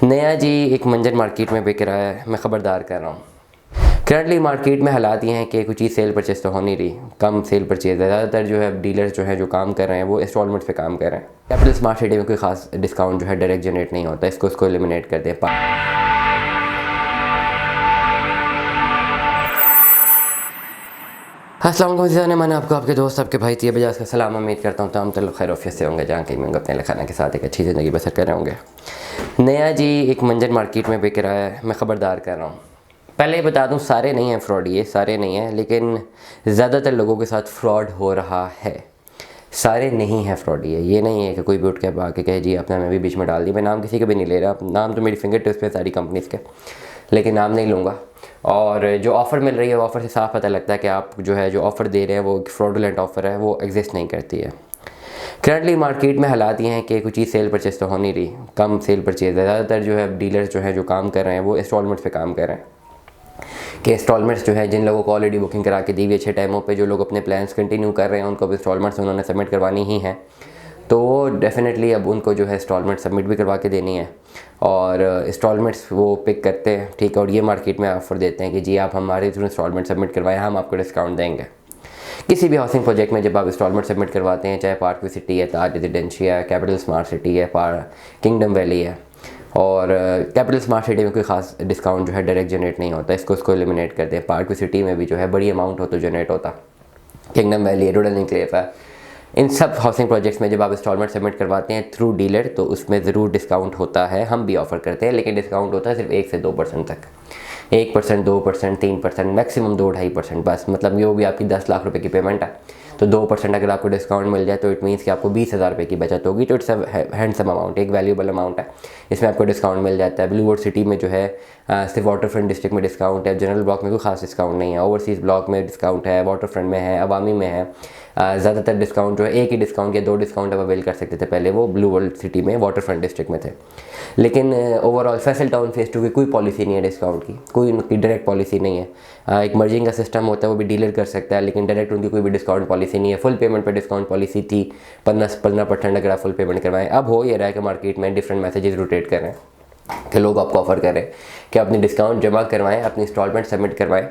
नया जी एक मंजर मार्केट में बिक रहा है, मैं ख़बरदार कर रहा हूँ। करंटली मार्केट में हालात ये हैं कि कुछ चीज़ सेल परचेज तो हो नहीं रही, कम सेल परचेज है। ज़्यादातर जो है डीलर्स जो है जो काम कर रहे हैं वो इंस्टॉलमेंट्स पे काम कर रहे हैं। कैपिटल स्मार्ट सिटी में कोई खास डिस्काउंट जो है डायरेक्ट जनरेट नहीं होता, इसको एलिमिनेट कर दें। अस्सलाम वालेकुम, मैंने आपको आपके दोस्त आपके भाई तिया बजाज का सलाम। उम्मीद करता हूँ तमाम तल्लुक़ खैर ऑफिस से होंगे, जहाँ कहीं होंगे अपने लखाना के साथ एक अच्छी ज़िंदगी बसर कर रहे होंगे। नया जी एक मंजर मार्केट में बिक रहा है, मैं ख़बरदार कर रहा हूँ। पहले बता दूँ, सारे नहीं हैं फ्रॉड, ये सारे नहीं हैं, लेकिन ज़्यादातर लोगों के साथ फ्रॉड हो रहा है। सारे नहीं हैं फ्रॉड, ये नहीं है कि कोई भी उठ के आके कहे जी आपने हमें भी बीच में डाल दी। मैं नाम किसी का भी नहीं ले रहा, नाम तो मेरी फिंगर टिप्स पे सारी कंपनीज़ के, लेकिन नाम नहीं लूँगा। और जो ऑफ़र मिल रही है, ऑफ़र से साफ पता लगता है कि आप जो है जो ऑफ़र दे रहे हैं वो फ्रॉडुलेंट ऑफ़र है, वो एग्जिस्ट नहीं करती है। करंटली मार्केट में हालात ये हैं कि कुछ चीज़ सेल परचेज तो हो नहीं रही, कम सेल परचेज है। ज़्यादातर जो है डीलर्स जो है जो काम कर रहे हैं वो इंस्टॉलमेंट्स पे काम कर रहे हैं कि इंस्टॉलमेंट्स जो है जिन लोगों को ऑलरेडी बुकिंग करा के दी हुई अच्छे टाइमों पे, जो लोग अपने प्लान्स कंटिन्यू कर रहे हैं उनको अब इंस्टॉलमेंट्स उन्होंने सबमिट करवानी ही हैं, तो डेफिनेटली अब उनको जो है इंस्टॉलमेंट सबमिट भी करवा के देनी है और इंस्टॉलमेंट्स वो पिक करते हैं, ठीक है। और ये मार्केट में ऑफ़र देते हैं कि जी आप हमारे थ्रू इंस्टॉलमेंट सबमिट करवाएं, हम आपको डिस्काउंट देंगे। किसी भी हाउसिंग प्रोजेक्ट में जब आप इंस्टॉलमेंट सबमिट करवाते हैं, चाहे पार्क सिटी है, ताज रेजिडेंशिया है, कैपिटल स्मार्ट सिटी है, किंगडम वैली है, और कैपिटल स्मार्ट सिटी में कोई खास डिस्काउंट जो है डायरेक्ट जनरेट नहीं होता, इसको एलिमिनेट करते हैं। पार्क सिटी में भी जो है बड़ी अमाउंट हो तो जनरेट होता, किंगडम वैली है, रूरल एनक्लेव है, इन सब हाउसिंग प्रोजेक्ट्स में जब आप इंस्टॉलमेंट सबमिट करवाते हैं थ्रू डीलर तो उसमें ज़रूर डिस्काउंट होता है। हम भी ऑफ़र करते हैं, लेकिन डिस्काउंट होता है सिर्फ 1 से 2% तक, 1%, 2%, 3%, मैक्सिमम 2-2.5% बस। मतलब ये भी आपकी 10 लाख रुपए की पेमेंट है तो 2% अगर आपको डिस्काउंट मिल जाए तो इट मीन्स कि आपको 20,000 रुपये की बचत होगी। तो इट्स अ हैंडसम अमाउंट, एक वैल्यूबल अमाउंट है, इसमें आपको डिस्काउंट मिल जाता है। ब्लू वर्ल्ड सिटी में जो है सिर्फ वाटर फ्रंट डिस्ट्रिक्ट में डिस्काउंट है, जनरल ब्लॉक में कोई खास डिस्काउंट नहीं है, ओवरसीज़ ब्लॉक में डिस्काउंट है, वाटर फ्रंट में है, अवामी में है। ज़्यादातर डिस्काउंट जो है एक ही डिस्काउंट या 2 डिस्काउंट आप अवेल कर सकते थे पहले, वो ब्लू वर्ल्ड सिटी में वाटर फ्रंट डिस्ट्रिक्ट में थे। लेकिन ओवरऑल फैसल टाउन फेज़ 2 की कोई पॉलिसी नहीं है डिस्काउंट की, कोई उनकी डायरेक्ट पॉलिसी नहीं है। एक मर्जिंग का सिस्टम होता है, वो भी डीलर कर सकता है, लेकिन डायरेक्ट उनकी कोई भी डिस्काउंट पॉलिसी नहीं है। फुल पेमेंट पर डिस्काउंट पॉलिसी थी 15% अगर आप फुल पेमेंट करवाएं। अब हो ये रहा है कि मार्केट में डिफरेंट मैसेजेस रोटेट कर रहे हैं कि लोग आपको ऑफ़र कर रहे हैं कि अपनी डिस्काउंट जमा करवाएं, अपनी इंस्टॉलमेंट सबमिट करवाएं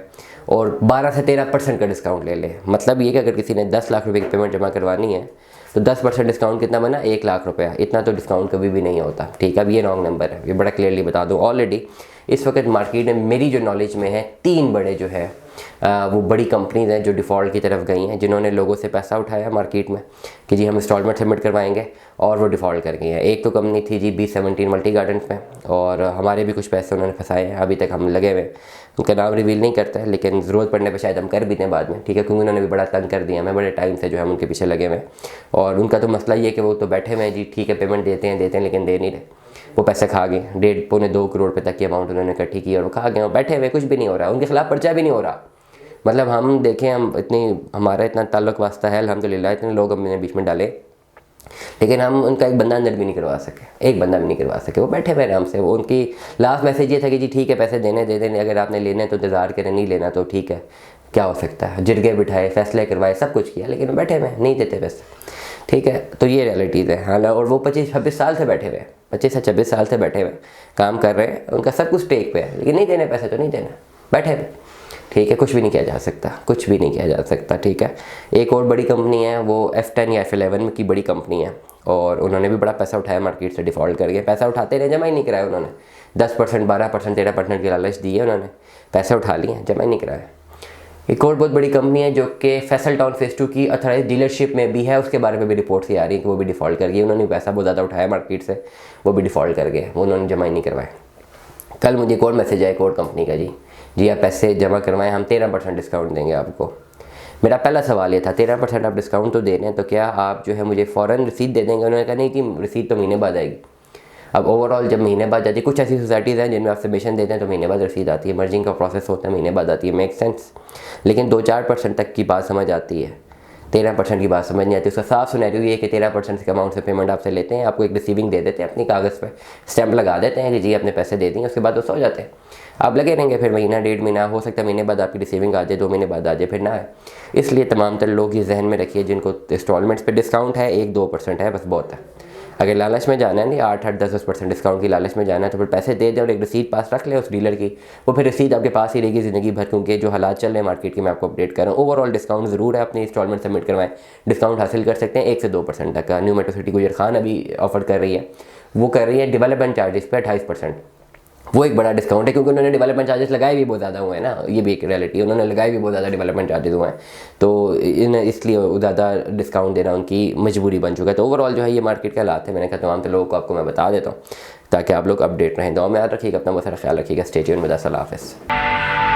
और 12 से 13% का डिस्काउंट ले लें। मतलब ये कि अगर किसी ने 10 लाख रुपए की पेमेंट जमा करवानी है तो 10% डिस्काउंट कितना बना, 1 लाख रुपया। इतना तो डिस्काउंट कभी भी नहीं होता, ठीक है। अब ये रॉन्ग नंबर है, ये बड़ा क्लियरली बता दूँ। ऑलरेडी इस वक्त मार्केट में मेरी जो नॉलेज में है 3 बड़े जो है वो बड़ी कंपनीज हैं जो डिफ़ॉल्ट की तरफ गई हैं, जिन्होंने लोगों से पैसा उठाया मार्केट में कि जी हम इंस्टॉलमेंट सबमिट करवाएंगे और वो डिफ़ॉल्ट कर गई हैं। एक तो कंपनी थी जी B17 मल्टी गार्डन्स में, और हमारे भी कुछ पैसे उन्होंने फंसाए हैं, अभी तक हम लगे हुए। उनका नाम रिवील नहीं करता है, लेकिन ज़रूरत पड़ने पर शायद हम कर भी दें बाद में, ठीक है, क्योंकि उन्होंने भी बड़ा तंग कर दिया। मैं बड़े टाइम से जो है उनके पीछे लगे हुए हैं और उनका तो मसला ये है कि वो तो बैठे हुए हैं जी, ठीक है पेमेंट देते हैं लेकिन दे नहीं रहे। वो पैसे खा गए, 1.5-2 करोड़ रुपये तक की अमाउंट उन्होंने इकट्ठी की और वो खा गए, वो बैठे हुए, कुछ भी नहीं हो रहा, उनके खिलाफ पर्चा भी नहीं हो रहा। मतलब हम देखें, हम हमारा इतना ताल्लुक़ वास्ता है अल्हम्दुलिल्लाह, इतने लोग हमने बीच में डाले, लेकिन हम उनका एक बंदा अंदर भी नहीं करवा सके, एक बंदा भी नहीं करवा सके। वो बैठे हुए आराम से। वो उनकी लास्ट मैसेज ये था कि जी ठीक है पैसे देने दे दें, अगर आपने लेने तो इंतज़ार करें, नहीं लेना तो ठीक है, क्या हो सकता है। जिरगे बिठाए, फैसले करवाए, सब कुछ किया, लेकिन बैठे हुए नहीं देते पैसे, ठीक है। तो ये रियलिटीज़ है। हाँ, और वो 25-26 साल से बैठे हुए, 25 से 26 साल से बैठे हुए काम कर रहे हैं, उनका सब कुछ टेक पे है, लेकिन नहीं देने पैसे तो नहीं देना, बैठे हुए, ठीक है। कुछ भी नहीं किया जा सकता, कुछ भी नहीं किया जा सकता, ठीक है। एक और बड़ी कंपनी है, वो F10 या F11 की बड़ी कंपनी है, और उन्होंने भी बड़ा पैसा उठाया मार्केट से, डिफ़ॉल्ट कर गए। पैसा उठाते रहे, जमा ही नहीं कराया उन्होंने। 10%, 12%, 13% की लालच दी है उन्होंने, पैसे उठा लिए, जमा ही नहीं कराया। एक और बहुत बड़ी कंपनी है जो कि फैसल टाउन फेज़ 2 की अथॉराइज डीलरशिप में भी है, उसके बारे में भी रिपोर्ट्स आ रही है कि वो भी डिफ़ॉल्ट कर गई। उन्होंने पैसा बहुत ज़्यादा उठाया मार्केट से, वो भी डिफ़ॉल्ट कर गए, वो उन्होंने जमा ही नहीं करवाए। कल मुझे एक और मैसेज आया एक और कंपनी का, जी आप पैसे जमा करवाएं, हम 13% डिस्काउंट देंगे आपको। मेरा पहला सवाल ये था, 13% आप डिस्काउंट तो दे रहे हैं, तो क्या आप जो है मुझे फ़ौरन रसीद दे देंगे? उन्होंने कहा नहीं जी रसीद तो महीने बाद आएगी। अब ओवरऑल जब महीने बाद जाती है, कुछ ऐसी सोसाइटीज़ हैं जिनमें आप सबमिशन देते हैं तो महीने बाद रसीद आती है, मर्जिंग का प्रोसेस होता है, महीने बाद आती है, मेक सेंस। लेकिन 2-4% तक की बात समझ आती है, 13% की बात समझ नहीं आती। उसका साफ सिनेरियो ये है कि 13% के अमाउंट से पेमेंट आपसे लेते हैं, आपको एक रिसीविंग दे देते हैं, अपनी कागज़ पे स्टैंप लगा देते हैं कि जी आपने पैसे दे दिए, उसके बाद वो सो जाते हैं। आप लगे रहेंगे, फिर महीना 1.5 महीना, हो सकता है महीने बाद आपकी रिसीविंग आ जाए, 2 महीने बाद आ जाए, फिर ना आए। इसलिए तमाम तर लोग ये जहन में रखिए, जिनको इंस्टॉलमेंट्स पे डिस्काउंट है 1-2% है, बस बहुत है। अगर लालच में जाना है नहीं 8-10% डिस्काउंट की लालच में जाना है तो फिर पैसे दे दें और एक रसीद पास रख ले उस डीलर की, वो फिर रसीद आपके पास ही रहेगी ज़िंदगी भर, क्योंकि जो हालात चल रहे हैं मार्केट के मैं आपको अपडेट कर रहा हूँ। ओवरऑल डिस्काउंट ज़रूर है, अपनी इंस्टॉलमेंट सबमिट करवाएं, डिस्काउंट हासिल कर सकते हैं 1 से 2% तक का। न्यू मेट्रो सिटी गुजर खान अभी ऑफर कर रही है, वो कर रही है डेवलपमेंट चार्जेस पे 28%। वो एक बड़ा डिस्काउंट है क्योंकि उन्होंने डेवलपमेंट चार्जेस लगाए भी बहुत ज़्यादा हुए हैं ना, ये भी एक रियलिटी है, उन्होंने लगाए भी बहुत ज़्यादा डेवलपमेंट चार्जेस हुए हैं, तो इसलिए ज़्यादा डिस्काउंट देना उनकी मजबूरी बन चुका है। तो ओवरऑल जो है ये मार्केट के हालात है, मैंने कहा तमाम लोगों को आपको मैं बता देता हूँ ताकि आप लोग अपडेट रहें। दुआ में याद रखिएगा, अपना बहुत सारा ख्याल रखिएगा। स्टे ट्यून्ड, अल्लाह हाफ़िज़।